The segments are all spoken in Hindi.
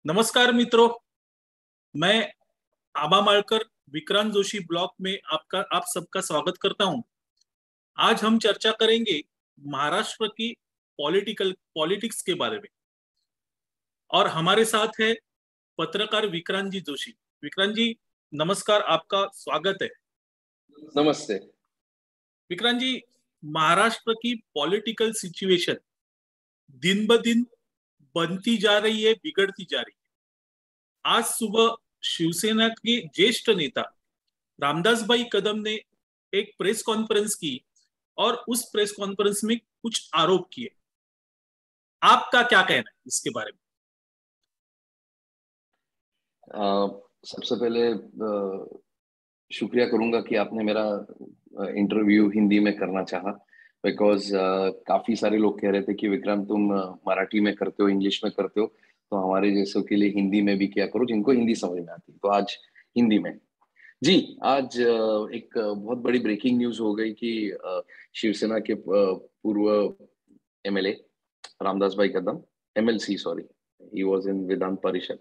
नमस्कार मित्रों। मैं आबा मालकर विक्रांत जोशी ब्लॉग में आप सबका स्वागत करता हूं। आज हम चर्चा करेंगे महाराष्ट्र की पॉलिटिक्स के बारे में। और हमारे साथ है पत्रकार विक्रांत जी जोशी। विक्रांत जी नमस्कार, आपका स्वागत है। नमस्ते। विक्रांत जी, महाराष्ट्र की पॉलिटिकल सिचुएशन दिन ब दिन बनती जा रही है, बिगड़ती जा रही है। आज सुबह शिवसेना के ज्येष्ठ नेता रामदास भाई कदम ने एक प्रेस कॉन्फ्रेंस की और उस प्रेस कॉन्फ्रेंस में कुछ आरोप किए। आपका क्या कहना है इसके बारे में? सबसे पहले शुक्रिया करूंगा कि आपने मेरा इंटरव्यू हिंदी में करना चाहा, बिकॉज काफी सारे लोग कह रहे थे कि विक्रांत तुम मराठी में करते हो, इंग्लिश में करते हो, तो हमारे जैसों के लिए हिंदी में भी किया करो जिनको हिंदी समझ में आती। तो आज हिंदी में। जी, आज एक बहुत बड़ी ब्रेकिंग न्यूज हो गई कि शिवसेना के पूर्व एमएलए रामदास भाई Kadam, MLC sorry, he was in Vidhan Parishad.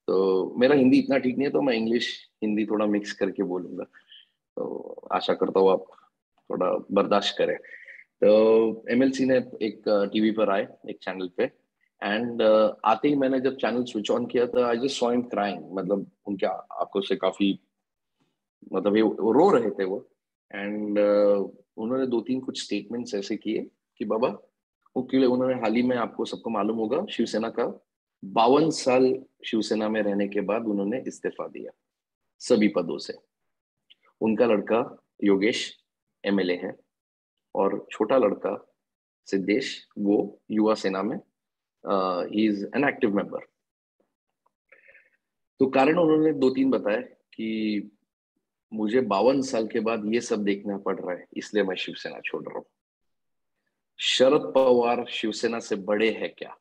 तो मेरा हिंदी इतना ठीक नहीं है, तो मैं इंग्लिश हिंदी थोड़ा मिक्स करके बोलूंगा। तो आशा करता हूँ आप थोड़ा बर्दाश्त करें। तो एमएलसी ने एक टीवी पर आए, एक चैनल पे, एंड आते ही मैंने जब चैनल स्विच ऑन किया तो I just saw him crying. मतलब उनके आंखों से काफी, मतलब ये रो रहे थे वो। एंड उन्होंने दो तीन कुछ स्टेटमेंट्स ऐसे किए कि बाबा, वो उन्होंने हाल ही में, आपको सबको मालूम होगा, शिवसेना का 52 साल शिवसेना में रहने के बाद उन्होंने इस्तीफा दिया सभी पदों से। उनका लड़का योगेश एमएलए है और छोटा लड़का सिद्धेश, वो युवा सेना में he is an active member. तो कारण उन्होंने दो तीन बताए कि मुझे 52 साल के बाद ये सब देखना पड़ रहा है, इसलिए मैं शिवसेना छोड़ रहा हूँ। शरद पवार शिवसेना से बड़े हैं क्या?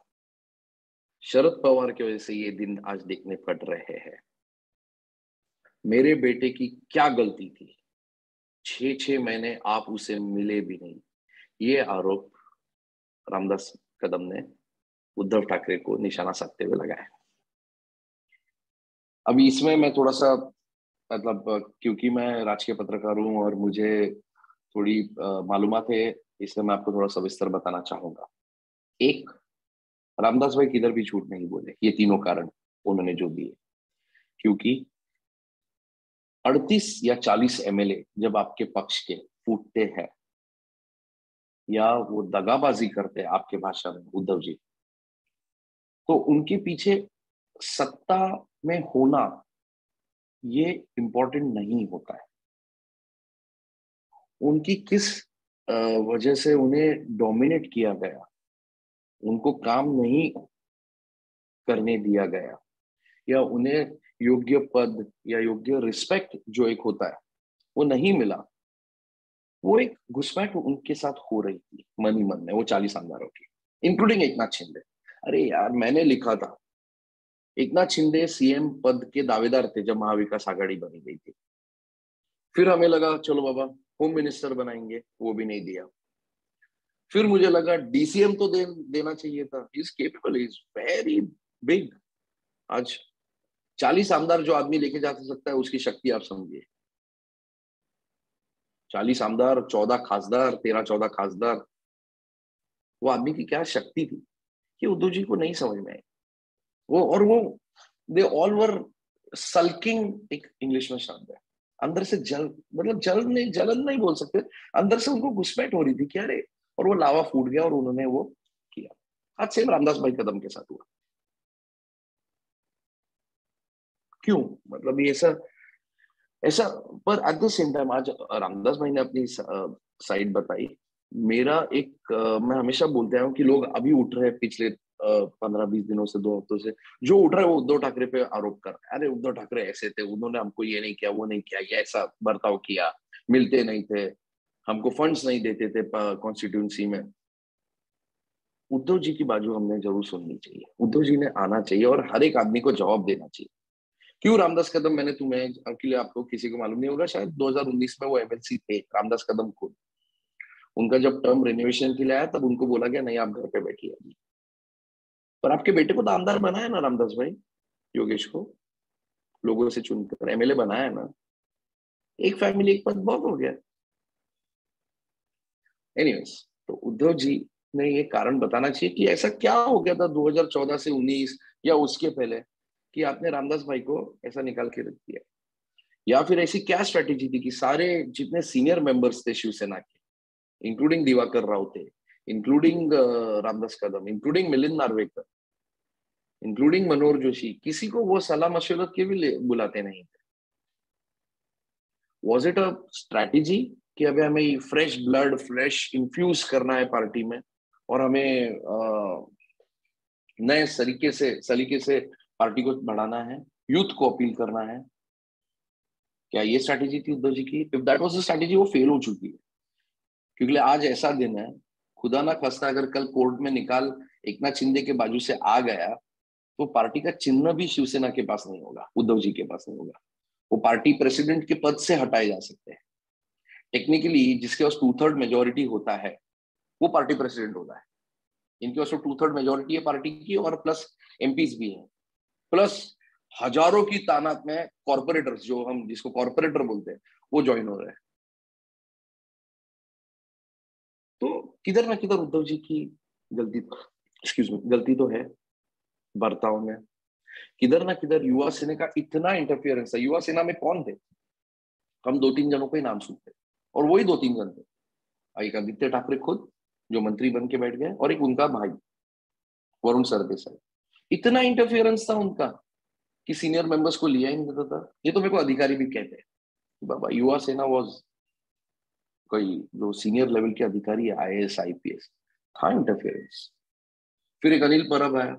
शरद पवार की वजह से ये दिन आज देखने पड़ रहे हैं। मेरे बेटे की क्या गलती थी? 6 6 महीने आप उसे मिले भी नहीं। ये आरोप रामदास कदम ने उद्धव ठाकरे को निशाना साधते हुए लगाया। अभी इसमें मैं थोड़ा सा, मतलब क्योंकि मैं राजकीय पत्रकार हूँ और मुझे थोड़ी मालूमात है, इसलिए मैं आपको थोड़ा सविस्तर बताना चाहूंगा। एक, रामदास भाई किधर भी झूठ नहीं बोले, ये तीनों कारण उन्होंने जो दिए। क्योंकि 38 या 40 एमएलए जब आपके पक्ष के फूटते हैं या वो दगाबाजी करते हैं आपके भाषा में, उद्धव जी, तो उनके पीछे सत्ता में होना ये इम्पोर्टेंट नहीं होता है। उनकी किस वजह से उन्हें डोमिनेट किया गया, उनको काम नहीं करने दिया गया, या उन्हें योग्य पद या योग्य रिस्पेक्ट जो एक होता है वो नहीं मिला, वो एक घुसपैठ उनके साथ हो रही थी मन ही मन में, वो 40 आमदारों की, इंक्लूडिंग एकनाथ शिंदे। अरे यार, मैंने लिखा था, एकनाथ शिंदे सीएम पद के दावेदार थे जब महाविकास आघाड़ी बनी गई थी। फिर हमें लगा चलो बाबा होम मिनिस्टर बनाएंगे, वो भी नहीं दिया। फिर मुझे लगा डीसीएम तो देना चाहिए था। Is capable, is very big. आज 40 आमदार जो आदमी लेके जा सकता है, उसकी शक्ति आप समझिए। 40 आमदार, 14 खासदार, 13 14 खासदार, वो आदमी की क्या शक्ति थी कि उद्धव जी को नहीं समझ में आई। वो दे ऑल वर सल्किंग, एक इंग्लिश में शब्द है, अंदर से जल, मतलब जलन नहीं बोल सकते, अंदर से उनको घुसपैठ हो रही थी कि अरे, और वो लावा फूट गया और उन्होंने वो किया। आज सेम रामदास भाई कदम के साथ हुआ। क्यों? मतलब ये ऐसा ऐसा, पर एट द सेम टाइम आज रामदास भाई ने अपनी साइड बताई। मेरा एक मैं हमेशा बोलते आया हूँ कि लोग अभी उठ रहे हैं, पिछले 15 20 दिनों से, 2 हफ्तों से जो उठ रहा है वो उद्धव ठाकरे पे आरोप कर रहा है। अरे उद्धव ठाकरे ऐसे थे, उन्होंने हमको ये नहीं किया, वो नहीं किया, ये ऐसा बर्ताव किया, मिलते नहीं थे, हमको फंड्स नहीं देते थे कॉन्स्टिट्यूंसी में। उद्धव जी की बाजू हमने जरूर सुननी चाहिए, उद्धव जी ने आना चाहिए और हर एक आदमी को जवाब देना चाहिए। क्यों रामदास कदम, मैंने तुम्हें के लिए, आपको किसी को मालूम नहीं होगा शायद, 2019 में वो एमएलसी थे रामदास कदम खुद। उनका जब टर्म रिनोवेशन के लिए आया तब उनको बोला गया नहीं, आप घर पे बैठिए। पर आपके बेटे को तो आमदार बनाया ना रामदास भाई, योगेश को लोगों से चुनकर एमएलए बनाया ना, एक फैमिली एक पद बहुत हो गया। एनीवेज, तो उद्धव जी ने ये कारण बताना चाहिए कि ऐसा क्या हो गया था 2014 से 19 या उसके पहले कि आपने रामदास भाई को ऐसा निकाल के रख दिया, या फिर ऐसी क्या स्ट्रेटेजी थी कि सारे जितने सीनियर मेंबर्स थे शिवसेना के, including Diwakar Raote, including Ramdas Kadam, including Milind Narvekar, including Manohar Joshi, किसी को वो सलाह मशवरत के भी बुलाते नहीं थे? वॉज इट अ स्ट्रैटेजी कि अभी हमें फ्रेश ब्लड फ्रेश इन्फ्यूज करना है पार्टी में और हमें नए सलीके से पार्टी को बढ़ाना है, यूथ को अपील करना है? क्या ये स्ट्रैटेजी थी उद्धव जी की? If that was the strategy, वो फेल हो चुकी है। क्योंकि आज ऐसा दिन है, खुदा ना खास्ता अगर कल कोर्ट में निकाल एकनाथ शिंदे के बाजू से आ गया, तो पार्टी का चिन्ह भी शिवसेना के पास नहीं होगा, उद्धव जी के पास नहीं होगा। वो पार्टी प्रेसिडेंट के पद से हटाए जा सकते हैं। टेक्निकली जिसके पास 2/3 मेजोरिटी होता है वो पार्टी प्रेसिडेंट होता है। इनके पास तो 2/3 मेजोरिटी है पार्टी की, और प्लस एमपीज भी हैं, प्लस हजारों की तादाद में कॉर्पोरेटर्स, जो हम जिसको कॉर्पोरेटर बोलते हैं, वो ज्वाइन हो रहे हैं। तो किधर ना किधर उद्धव जी की गलती, एक्सक्यूज मी, गलती तो है बर्ताव में। किधर ना किधर युवा सेना का इतना इंटरफियरेंस है। युवा सेना में कौन थे? हम 2-3 जनों को ही नाम सुनते, और वही 2-3 जन थे। एक आदित्य ठाकरे खुद, जो मंत्री बन के बैठ गए, और एक उनका भाई वरुण सरदेसाई। इतना इंटरफियरेंस था उनका कि सीनियर मेंबर्स को लिया ही नहीं जाता था। ये तो मेरे को अधिकारी भी कहते हैं कि बाबा युवा सेना वॉज, कोई जो सीनियर लेवल के अधिकारी आईएएस आईपीएस, था इंटरफियरेंस। फिर एक अनिल परब आया।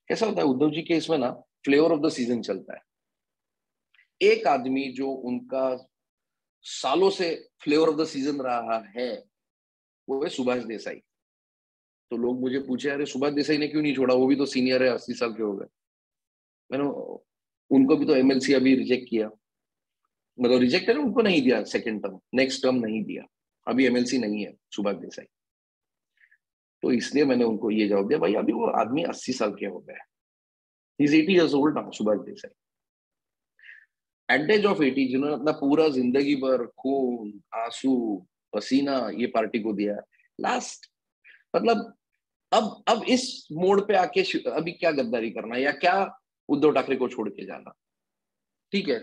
कैसा होता है उद्धव जी के इसमें ना, फ्लेवर ऑफ द सीजन चलता है। एक आदमी जो उनका सालों से फ्लेवर ऑफ द सीजन रहा है, वो है सुभाष देसाई। तो लोग मुझे पूछे, अरे सुभाष देसाई ने क्यों नहीं छोड़ा, वो भी तो सीनियर है, 80 साल के हो गए। मैंने उनको भी तो एमएलसी अभी रिजेक्ट किया, मतलब रिजेक्ट है, उनको नहीं दिया सेकंड टर्म, नेक्स्ट टर्म नहीं दिया, अभी एमएलसी नहीं है सुभाष देसाई। तो इसलिए मैंने उनको ये जवाब दिया, भाई अभी वो आदमी 80 साल के हो गए, is 80 years old now, Subhash Desai. At age of 80, जिन्होंने अपना पूरा जिंदगी भर खून आंसू पसीना ये पार्टी को दिया, लास्ट, मतलब अब इस मोड़ पे आके अभी क्या गद्दारी करना, या क्या उद्धव ठाकरे को छोड़ के जाना? ठीक है,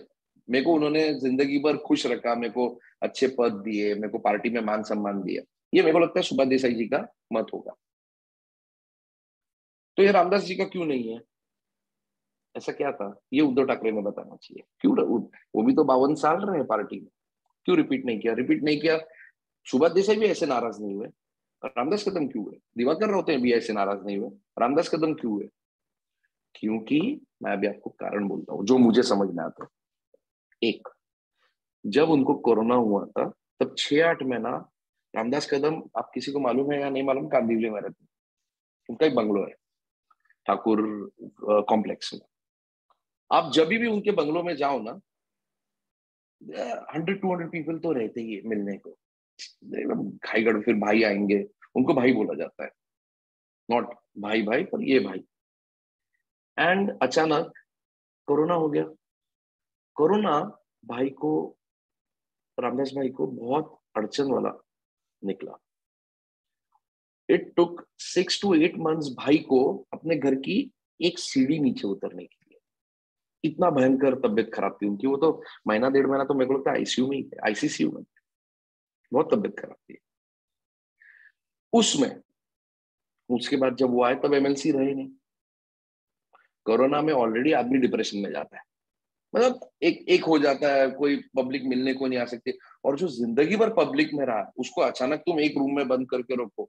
मेरे को उन्होंने जिंदगी भर खुश रखा, मेरे को अच्छे पद दिए, मेरे को पार्टी में मान सम्मान दिया, ये मेरे को लगता है सुभाष देसाई जी का मत होगा। तो ये रामदास जी का क्यों नहीं है? ऐसा क्या था, ये उद्धव ठाकरे ने बताना चाहिए। क्यों वो भी तो 52 साल रहे पार्टी में, क्यों रिपीट नहीं किया? रिपीट नहीं किया, सुभाष देसाई भी ऐसे नाराज नहीं हुए, रामदास कदम क्यों हुए? दिवाकर राउते भी ऐसे नाराज नहीं हुए, रामदास कदम क्यों हुए? क्योंकि मैं अभी आपको कारण बोलता हूँ जो मुझे समझ में आता है। एक, जब उनको कोरोना हुआ था, तब 6-8 महीना रामदास कदम, आप किसी को मालूम है या नहीं मालूम, कांदिवली में रहते, उनका एक बंगलो है ठाकुर कॉम्प्लेक्स में। आप जब भी उनके बंगलों में जाओ ना, 100-200 पीपल तो रहते ही है मिलने को, एकदम खाईगढ़। फिर भाई आएंगे, उनको भाई बोला जाता है, नॉट भाई भाई, पर ये भाई। एंड अचानक कोरोना हो गया। कोरोना भाई को, रामदास भाई को बहुत अड़चन वाला निकला। इट टुक 6 to 8 months भाई को अपने घर की एक सीढ़ी नीचे उतरने के लिए। इतना भयंकर तबियत खराब थी उनकी, वो तो महीना 1.5 महीना तो मेरे को लगता है आईसीयू में ही थे, आईसीसीयू में। बहुत तबियत खराब थी उसमें। उसके बाद जब वो आए तब एमएलसी रहे नहीं। कोरोना में ऑलरेडी आदमी डिप्रेशन में जाता है, मतलब एक एक हो जाता है, कोई पब्लिक मिलने को नहीं आ सकती। और जो जिंदगी भर पब्लिक में रहा, उसको अचानक तुम एक रूम में बंद करके रखो,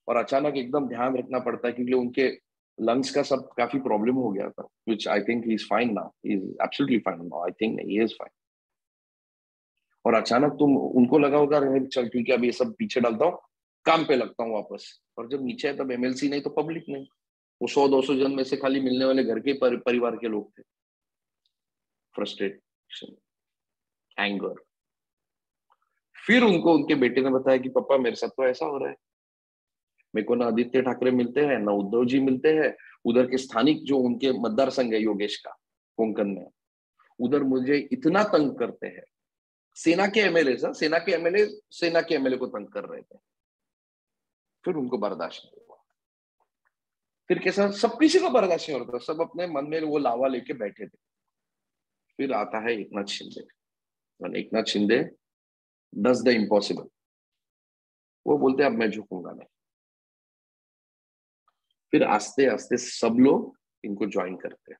और अचानक एकदम ध्यान रखना पड़ता है, क्योंकि उनके लंग्स का सब काफी प्रॉब्लम हो गया था, which I think he is fine now, he is absolutely fine now, I think he is fine. और अचानक तुम उनको लगा होगा, चल ठीक है अभी ये सब पीछे डालता हूँ, काम पे लगता हूँ वापस। और जब नीचे है तब एमएलसी नहीं तो पब्लिक नहीं, वो 100-200 जन में से खाली मिलने वाले घर के परिवार के लोग थे। Frustration, anger. फिर उनको उनके बेटे ने बताया कि पापा मेरे साथ तो ऐसा हो रहा है, मेरे को ना आदित्य ठाकरे मिलते हैं, ना उद्धव जी मिलते हैं, उधर के स्थानिक जो उनके मतदार संघ है योगेश का कोंकण में, उधर मुझे इतना तंग करते हैं। सेना के एमएलए सेना के एमएलए को तंग कर रहे थे, फिर उनको बर्दाश्त नहीं हुआ। फिर कैसा, सब किसी को बर्दाश्त नहीं होता, सब अपने मन में वो लावा लेके बैठे थे। फिर आता है एकनाथ शिंदे, और Eknath Shinde does the impossible. वो बोलते अब मैं झुकूंगा नहीं। फिर आस्ते आस्ते सब लोग इनको ज्वाइन करते हैं।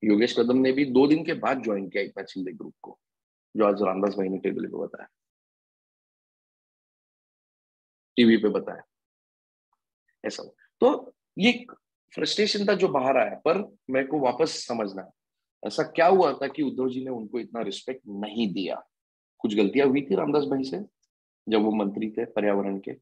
योगेश कदम ने भी 2 दिन के बाद ज्वाइन किया एकनाथ शिंदे ग्रुप को, जो आज रामदास भाई ने टेबल पे बताया, टीवी पे बताया। ऐसा तो ये फ्रस्ट्रेशन था जो बाहर आया, पर मेरे को वापस समझना है ऐसा क्या हुआ था कि उद्धव जी ने उनको इतना रिस्पेक्ट नहीं दिया। कुछ गलतियां हुई थी रामदास भाई से जब वो मंत्री थे पर्यावरण के।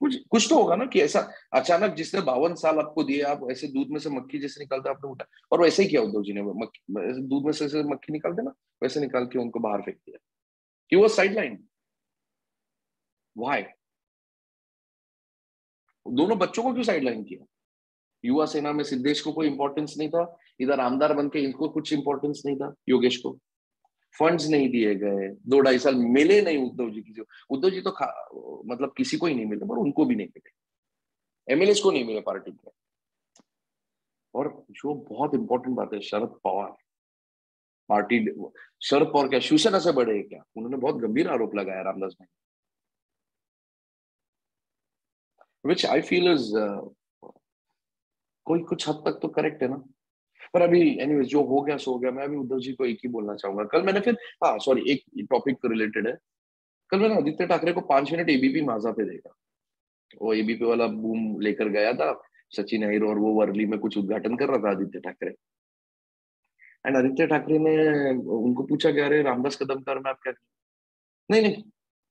कुछ कुछ तो होगा ना कि ऐसा अचानक जिसने 52 साल आपको दिए, आप ऐसे दूध में से मक्खी जैसे निकालते आपने उठा, और वैसे ही किया उद्धव जी ने, मक्खी दूध में से मक्खी निकालते ना, वैसे निकाल के उनको बाहर फेंक दिया कि वो साइडलाइन। वाई? दोनों बच्चों को क्यों साइडलाइन किया? युवा सेना में सिद्धेश को कोई इंपॉर्टेंस नहीं था, इधर आमदार बन के इनको कुछ इंपॉर्टेंस नहीं था योगेश को। फंड्स नहीं दिए गए, 2-2.5 साल मिले नहीं उद्धव जी किसी को। उद्धव जी तो मतलब किसी को ही नहीं मिले, पर उनको भी नहीं मिले, एमएलए को नहीं मिले पार्टी के। और जो बहुत इंपॉर्टेंट बात है, शरद पवार पार्टी, शरद पवार क्या शिवसेना से बड़े हैं क्या? उन्होंने बहुत गंभीर आरोप लगाया रामदास भाई, विच आई फील इज कोई कुछ हद तक तो करेक्ट है ना। पर अभी एनीवेज जो हो गया सो हो गया। मैं अभी उद्धव जी को एक ही बोलना चाहूंगा। कल मैंने फिर, हाँ सॉरी, एक टॉपिक रिलेटेड है। कल मैंने आदित्य ठाकरे को 5 मिनट एबीपी माझा पे देखा। वो एबीपी वाला बूम लेकर गया था सचिन अहिर, और वो वर्ली में कुछ उद्घाटन कर रहा था आदित्य ठाकरे। एंड आदित्य ठाकरे ने उनको पूछा कि अरे रामदास कदम कर मैं आप क्या, नहीं नहीं,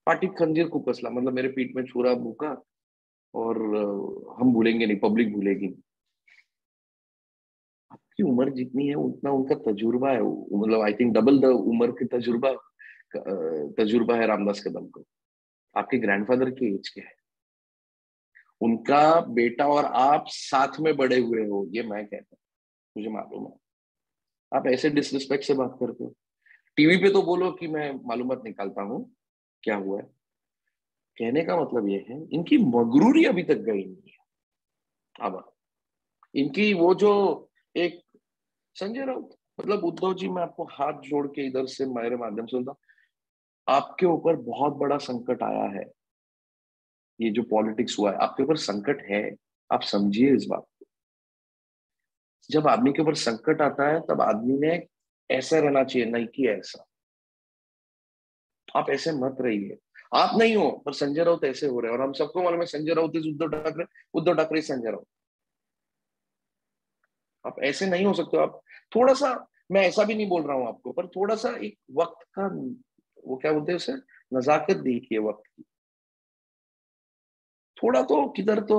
पार्टी खंजीर को कसला, मतलब मेरे पीठ में छुरा भूका, और हम भूलेंगे नहीं, पब्लिक भूलेगी नहीं। आपकी उम्र जितनी है उतना उनका तजुर्बा है, मतलब आई थिंक डबल द उम्र की तजुर्बा है रामदास कदम को। आपके ग्रैंडफादर की एज के है, उनका बेटा और आप साथ में बड़े हुए हो, ये मैं कहता हूँ, मुझे मालूम है। आप ऐसे डिसरिस्पेक्ट से बात करते हो। टीवी पे तो बोलो कि मैं मालूमात निकालता हूँ क्या हुआ है, कहने का मतलब ये है इनकी मगरूरी अभी तक गई नहीं है। अब इनकी वो जो एक संजय राउत, मतलब उद्धव जी, मैं आपको हाथ जोड़ के इधर से मेरे माध्यम से बोलता हूं, आपके ऊपर बहुत बड़ा संकट आया है। ये जो पॉलिटिक्स हुआ है आपके ऊपर संकट है, आप समझिए इस बात को। जब आदमी के ऊपर संकट आता है तब आदमी ने ऐसा रहना चाहिए, नहीं कि ऐसा। आप ऐसे मत रहिए। आप नहीं हो, पर संजय राउत ऐसे हो रहे हैं, और हम सबको मालूम है संजय राउत इज उद्धव ठाकरे, उद्धव ठाकरे संजय राउत। आप ऐसे नहीं हो सकते हो। आप थोड़ा सा, मैं ऐसा भी नहीं बोल रहा हूं आपको, पर थोड़ा सा एक वक्त का, वो क्या बोलते हैं उसे, नजाकत देखिए वक्त की। थोड़ा तो किधर तो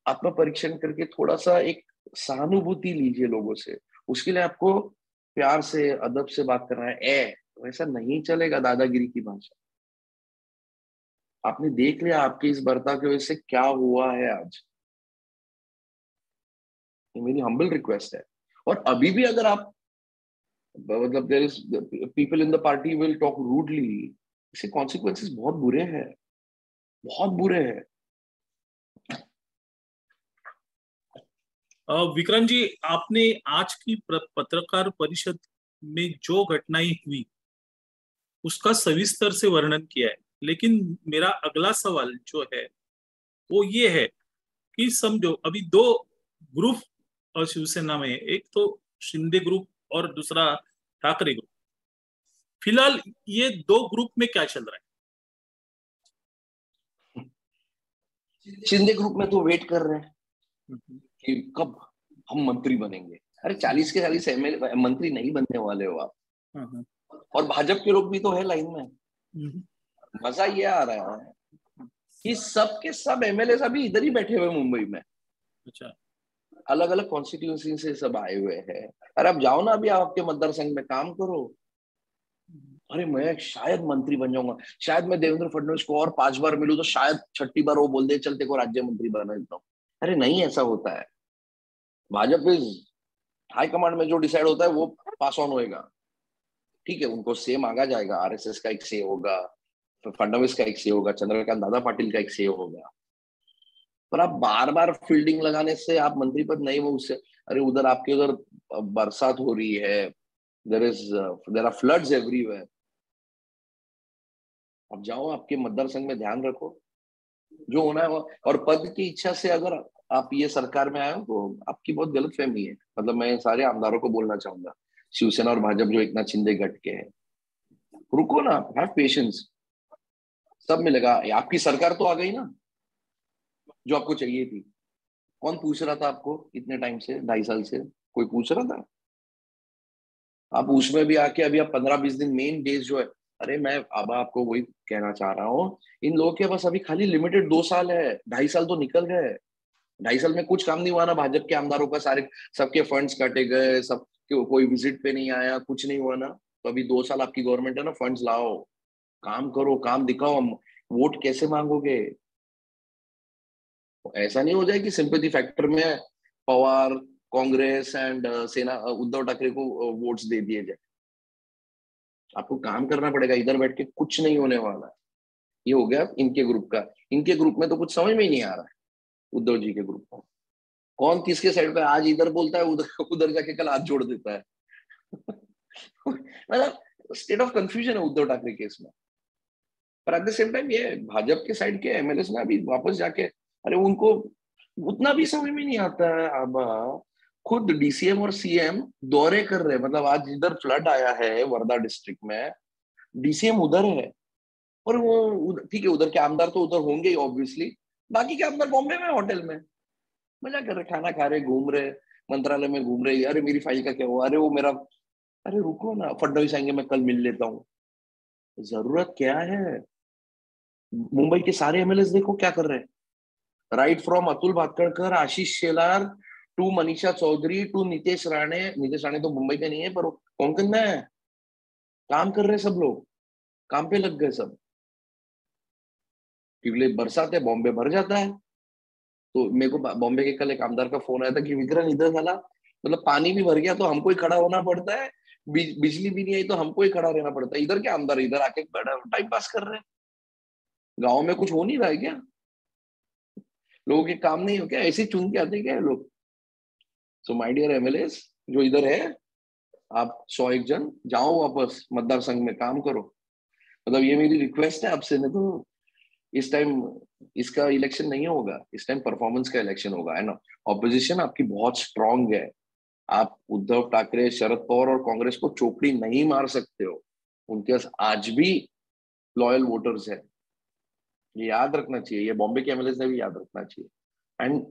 आत्म परीक्षण करके थोड़ा सा एक सहानुभूति लीजिए लोगों से। उसके लिए आपको प्यार से अदब से बात करना है। वैसा नहीं चलेगा, दादागिरी की भाषा। आपने देख लिया आपके इस बर्ताव की वजह से क्या हुआ है आज। ये मेरी हम्बल रिक्वेस्ट है। और अभी भी अगर आप, मतलब there is people in the party will talk rudely, इसके कॉन्सिक्वेंसेस बहुत बुरे हैं, बहुत बुरे हैं। विक्रम जी, आपने आज की पत्रकार परिषद में जो घटनाएं हुई उसका सविस्तर से वर्णन किया है, लेकिन मेरा अगला सवाल जो है वो ये है कि समझो अभी दो ग्रुप और शिवसेना में, एक तो शिंदे ग्रुप और दूसरा ठाकरे ग्रुप। फिलहाल ये दो ग्रुप में क्या चल रहा शिंदे ग्रुप में तो वेट कर रहे हैं है? कि कब हम मंत्री बनेंगे। अरे 40 के 40 एमएलए मंत्री नहीं बनने वाले हो आप। हाँ। और भाजपा के लोग भी तो है लाइन में। हम्म। मजा ये आ रहा है कि सब के सब एमएलए अभी इधर ही बैठे हुए मुंबई में, अच्छा। अलग अलग कॉन्स्टिट्यूंसी से सब आए हुए हैं। अरे आप जाओ ना, अभी आप आपके मतदार संघ में काम करो। अरे मैं शायद मंत्री बन जाऊंगा, शायद मैं देवेंद्र फडणवीस को और 5 बार मिलूं तो शायद छठी बार वो बोल दे चल तेरे को राज्य मंत्री बना देता हूँ। अरे नहीं ऐसा होता है। भाजपा इज हाई कमांड में जो डिसाइड होता है वो पास ऑन होएगा। ठीक है, उनको से मांगा जाएगा, आरएसएस का एक से होगा, फडणवीस का एक से होगा, चंद्रकांत दादा पाटिल का एक से होगा, पर आप बार बार फील्डिंग लगाने से आप मंत्री पद नहीं, वो उससे अरे उधर आपके उधर बरसात हो रही है, देर आर फ्लड्स एवरीवेयर, आप जाओ आपके मतदार संघ में ध्यान रखो, जो होना है और पद की इच्छा से अगर आप ये सरकार में आए हो तो आपकी बहुत गलत फहमी है। मतलब मैं सारे आमदारों को बोलना चाहूंगा, शिवसेना और भाजपा जो इतना चिंदे गट के है, रुको ना, हैव पेशेंस, सब मिलेगा। आपकी सरकार तो आ गई ना, जो आपको चाहिए थी। कौन पूछ रहा था आपको इतने टाइम से, 2.5 साल से कोई पूछ रहा था? आप उसमें भी आके अभी आप 15-20 दिन मेन डेज जो है, अरे मैं अब आपको वही कहना चाह रहा हूँ, इन लोगों के पास अभी खाली लिमिटेड 2 साल है, 2.5 साल तो निकल गए। 2.5 साल में कुछ काम नहीं हुआ ना, भाजपा के आमदारों का सारे सबके फंड्स काटे गए, सब कोई विजिट पे नहीं आया, कुछ नहीं हुआ ना। तो अभी 2 साल आपकी गवर्नमेंट है ना, फंड्स लाओ, काम करो, काम दिखाओ, हम वोट कैसे मांगोगे? ऐसा नहीं हो जाए कि सिंपैथी फैक्टर में पवार, कांग्रेस एंड सेना, उद्धव ठाकरे को वोट्स दे दिए जाए। आपको काम करना पड़ेगा, इधर बैठ के कुछ नहीं होने वाला है। ये हो गया इनके ग्रुप का। इनके ग्रुप में तो कुछ समझ में ही नहीं आ रहा है, उद्धव जी के ग्रुप में कौन किसके साइड पे, आज इधर बोलता है उधर उधर जाके कल हाथ जोड़ देता है। मतलब स्टेट ऑफ कंफ्यूजन है उद्धव ठाकरे केस में। पर एट द सेम टाइम ये भाजपा के साइड के एमएलए ने अभी वापस जाके, अरे उनको उतना भी समझ में नहीं आता है। अब खुद डीसीएम और सीएम दौरे कर रहे हैं, मतलब आज इधर फ्लड आया है वर्धा डिस्ट्रिक्ट में, डीसीएम उधर है, और वो ठीक है, उधर के आमदार तो उधर होंगे ही ऑब्वियसली, बाकी के आमदार बॉम्बे में होटल में मजा कर रहे, खाना खा रहे, घूम रहे, मंत्रालय में घूम रहे, अरे मेरी फाइल का क्या हुआ, अरे वो मेरा, अरे रुको ना, फडणवीस आएंगे मैं कल मिल लेता हूँ। जरूरत क्या है? मुंबई के सारे एमएलए देखो क्या कर रहे हैं, right from Atul Bhatkhalkar, Ashish Shelar, to Manisha Chaudhary, to Nitesh Rane. Nitesh Rane तो मुंबई के नहीं है पर कोंकण में है, काम कर रहे हैं सब लोग, काम पे लग गए सब, क्योंकि बरसात है बॉम्बे भर जाता है। तो मेरे को बॉम्बे के कल एक आमदार का फोन आया था कि विक्रम इधर साला, मतलब पानी भी भर गया तो हमको ही खड़ा होना पड़ता है, बिजली भी नहीं आई तो हमको ही खड़ा रहना पड़ता है, इधर के आमदार इधर आके टाइम पास कर रहे हैं। गाँव में कुछ हो नहीं रहा है क्या? लोगों के काम नहीं हो क्या? ऐसे ही चुन के आते क्या लोग? सो माय डियर एमएलए जो इधर है, आप 101 जन जाओ वापस मतदार संघ में काम करो। मतलब ये मेरी रिक्वेस्ट है आपसे, नहीं तो इस टाइम इसका इलेक्शन नहीं होगा, इस टाइम परफॉर्मेंस का इलेक्शन होगा, है ना। ऑपोजिशन आपकी बहुत स्ट्रांग है, आप उद्धव ठाकरे, शरद पवार और कांग्रेस को चोपड़ी नहीं मार सकते हो, उनके पास आज भी लॉयल वोटर्स है, ये याद रखना चाहिए, ये बॉम्बे के एमएलए ने भी याद रखना चाहिए। एंड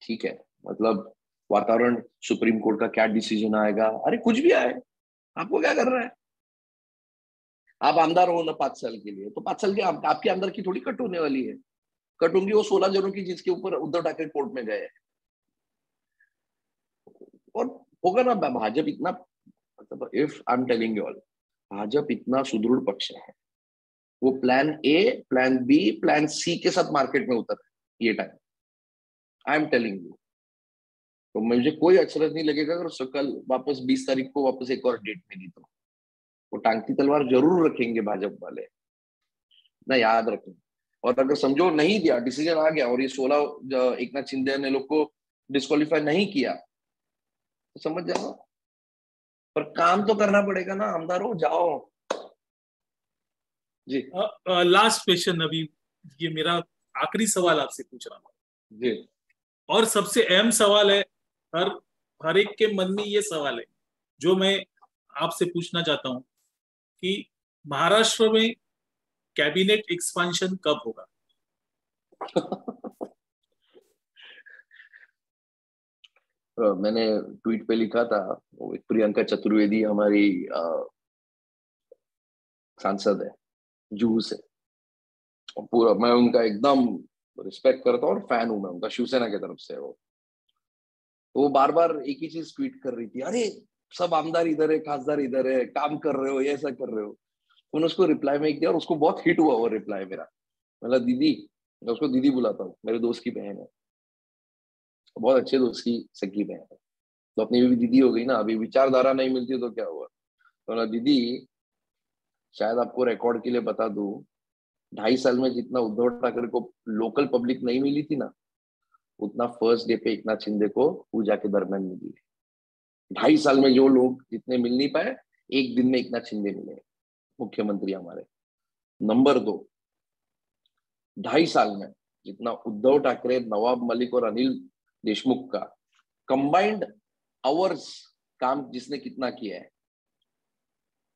ठीक है, मतलब वातावरण, सुप्रीम कोर्ट का क्या डिसीजन आएगा, अरे कुछ भी आए, आपको क्या कर रहा है? आप आमदार हो ना 5 साल के लिए, तो 5 साल के आपके अंदर की थोड़ी कट होने वाली है, कट होंगी वो 16 जनों की जिसके ऊपर उद्धव ठाकरे कोर्ट में गए। और होगा ना, भाजपा इतना, मतलब if I am telling you all, Bhajpa इतना सुदृढ़ पक्ष है, वो plan A, plan B, plan C के साथ मार्केट में उतर है ये time, I am telling you. तो मुझे कोई अचरज नहीं लगेगा अगर कल वापस 20 तारीख को वापस एक और डेट मिली तो वो टांग की तलवार जरूर रखेंगे भाजपा वाले, ना याद रखें। और अगर समझो नहीं दिया, डिसीजन आ गया और ये 16 एकनाथ शिंदे ने लोग को डिस्कालीफाई नहीं किया, तो समझ जाओ, पर काम तो करना पड़ेगा ना, आमदारों जाओ जी। लास्ट क्वेश्चन अभी, ये मेरा आखिरी सवाल आपसे पूछ रहा हूँ, जी और सबसे अहम सवाल है, हर हर एक के मन में ये सवाल है जो मैं आपसे पूछना चाहता हूँ कि महाराष्ट्र में कैबिनेट एक्सपांशन कब होगा? मैंने ट्वीट पे लिखा था, वो एक प्रियंका चतुर्वेदी हमारी सांसद है जुहू से, और पूरा मैं उनका एकदम रिस्पेक्ट करता हूँ और फैन हूं मैं उनका, शिवसेना की तरफ से वो, तो वो बार बार एक ही चीज ट्वीट कर रही थी, अरे सब आमदार इधर है, खासदार इधर है, काम कर रहे हो, ये ऐसा कर रहे हो। मैंने उसको रिप्लाई में किया और उसको बहुत हिट हुआ वो रिप्लाई मेरा। मतलब दीदी, मैं उसको दीदी बुलाता हूँ, मेरे दोस्त की बहन है, बहुत अच्छे दोस्त की सगी बहन है, तो अपनी भी दीदी हो गई ना। अभी विचारधारा नहीं मिलती तो क्या हुआ। तो ना दीदी, शायद आपको रिकॉर्ड के लिए बता दूं, 2.5 साल में जितना उद्धव ठाकरे को लोकल पब्लिक नहीं मिली थी ना, उतना फर्स्ट डे पे एकनाथ शिंदे को पूजा के दरमियान मिली है। 2.5 साल में जो लोग जितने मिल नहीं पाए, एक दिन में एकनाथ शिंदे मिले, मुख्यमंत्री हमारे। नंबर 2, 2.5 साल में जितना उद्धव ठाकरे, नवाब मलिक और अनिल देशमुख का कंबाइंड आवर्स काम जिसने कितना किया है,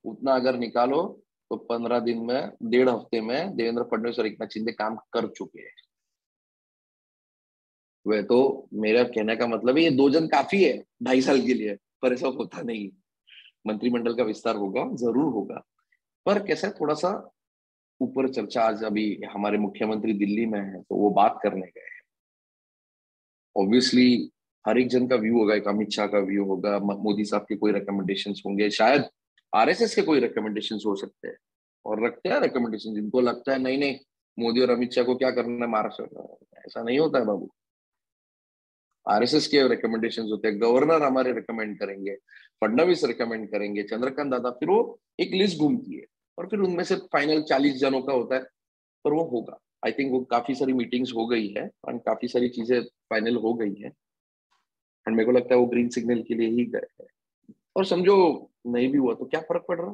उतना अगर निकालो तो 15 दिन में, 1.5 हफ्ते में देवेंद्र फडणवीस और एकनाथ शिंदे काम कर चुके हैं। वह तो मेरा कहने का मतलब है, ये 2 जन काफी है 2.5 साल के लिए, पर ऐसा होता नहीं। मंत्रिमंडल का विस्तार होगा, जरूर होगा, पर कैसा है, थोड़ा सा ऊपर चर्चा। आज अभी हमारे मुख्यमंत्री दिल्ली में है, तो वो बात करने गए हैं। ऑब्वियसली हर एक जन का व्यू होगा, एक अमित शाह का व्यू होगा, मोदी साहब के कोई रिकमेंडेशन होंगे, शायद आरएसएस के कोई रिकमेंडेशन हो सकते हैं, और रखते हैं रिकमेंडेशन जिनको लगता है नहीं नहीं मोदी और अमित शाह को क्या करना है महाराष्ट्र में। ऐसा नहीं होता है बाबू। आरएसएस के रिकमेंडेशन होते हैं, गवर्नर हमारे रिकमेंड करेंगे, फडणवीस रिकमेंड करेंगे, चंद्रकांत दादा, फिर वो एक लिस्ट घूमती है और फिर उनमें से फाइनल 40 जनों का होता है। पर वो होगा, आई थिंक वो काफी सारी मीटिंग्स हो गई है और काफी सारी चीजें फाइनल हो गई है, एंड मेरे को लगता है वो ग्रीन सिग्नल के लिए ही गए हैं। और समझो नहीं भी हुआ तो क्या फर्क पड़ रहा,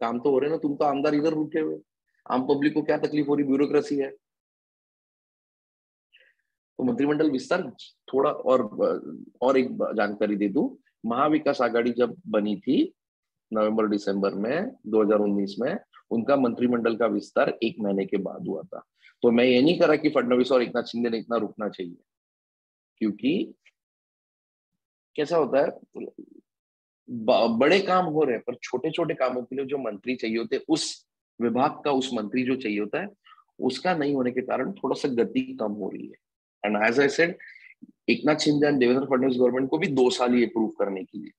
काम तो हो रहे ना। तुम तो आमदार इधर रुके हुए, आम पब्लिक को क्या तकलीफ हो रही, ब्यूरोक्रेसी है। तो मंत्रिमंडल विस्तार थोड़ा और एक जानकारी दे दूं, महाविकास आघाड़ी जब बनी थी नवंबर दिसंबर में 2019 में, उनका मंत्रिमंडल का विस्तार 1 महीने के बाद हुआ था। तो मैं ये नहीं करा कि फडणवीस और एकनाथ शिंदे ने इतना रुकना चाहिए, क्योंकि कैसा होता है, बड़े काम हो रहे हैं पर छोटे छोटे कामों के लिए जो मंत्री चाहिए होते हैं, उस विभाग का उस मंत्री जो चाहिए होता है, उसका नहीं होने के कारण थोड़ा सा गति कम हो रही है। And as I said, Eknath Shinde and Devendra Fadnavis government को भी 2 साल ये प्रूव करने के लिए,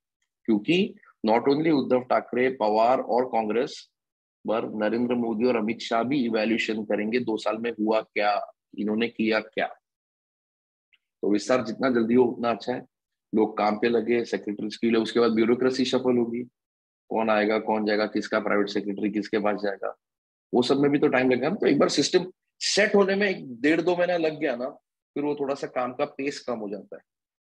क्योंकि नॉट ओनली उद्धव ठाकरे, पवार और कांग्रेस, पर नरेंद्र मोदी और अमित शाह भी इवैल्यूएशन करेंगे 2 साल में हुआ क्या, इन्होंने किया क्या। तो विस्तार जितना जल्दी हो उतना अच्छा है। लोग काम पे लगे, सेक्रेटरीज के लिए, उसके बाद ब्यूरोक्रेसी सफल होगी, कौन आएगा कौन जाएगा, किसका प्राइवेट सेक्रेटरी किसके पास जाएगा, वो सब में भी तो टाइम लगेगा ना। तो एक बार सिस्टम सेट होने में 1.5-2 महीना लग गया ना, फिर वो थोड़ा सा काम का पेस कम हो जाता है।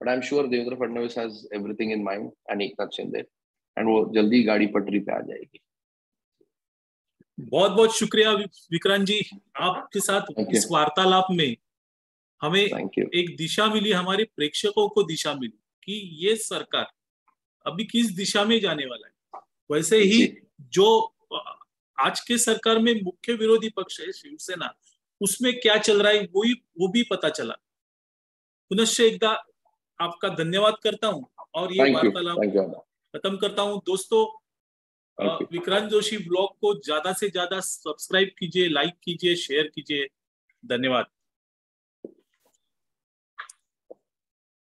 But I am sure Devendra Fadnavis has everything in mind and Eknath Shinde, and वो जल्दी गाड़ी पटरी पे आ जाएगी। बहुत बहुत शुक्रिया विक्रांत जी, आपके साथ इस वार्तालाप में हमें एक दिशा मिली, हमारे प्रेक्षकों को दिशा मिली कि ये सरकार अभी किस दिशा में जाने वाला है। वैसे ही जो आज के सरकार में मुख्य विरोधी पक्ष है शिवसेना, उसमें क्या चल रहा है वो भी पता चला। पुनश्च एकदा आपका धन्यवाद करता हूं और ये वार्तालाप खत्म करता हूं। दोस्तों, विक्रांत जोशी ब्लॉग को ज्यादा से ज्यादा सब्सक्राइब कीजिए, लाइक कीजिए, शेयर कीजिए। धन्यवाद।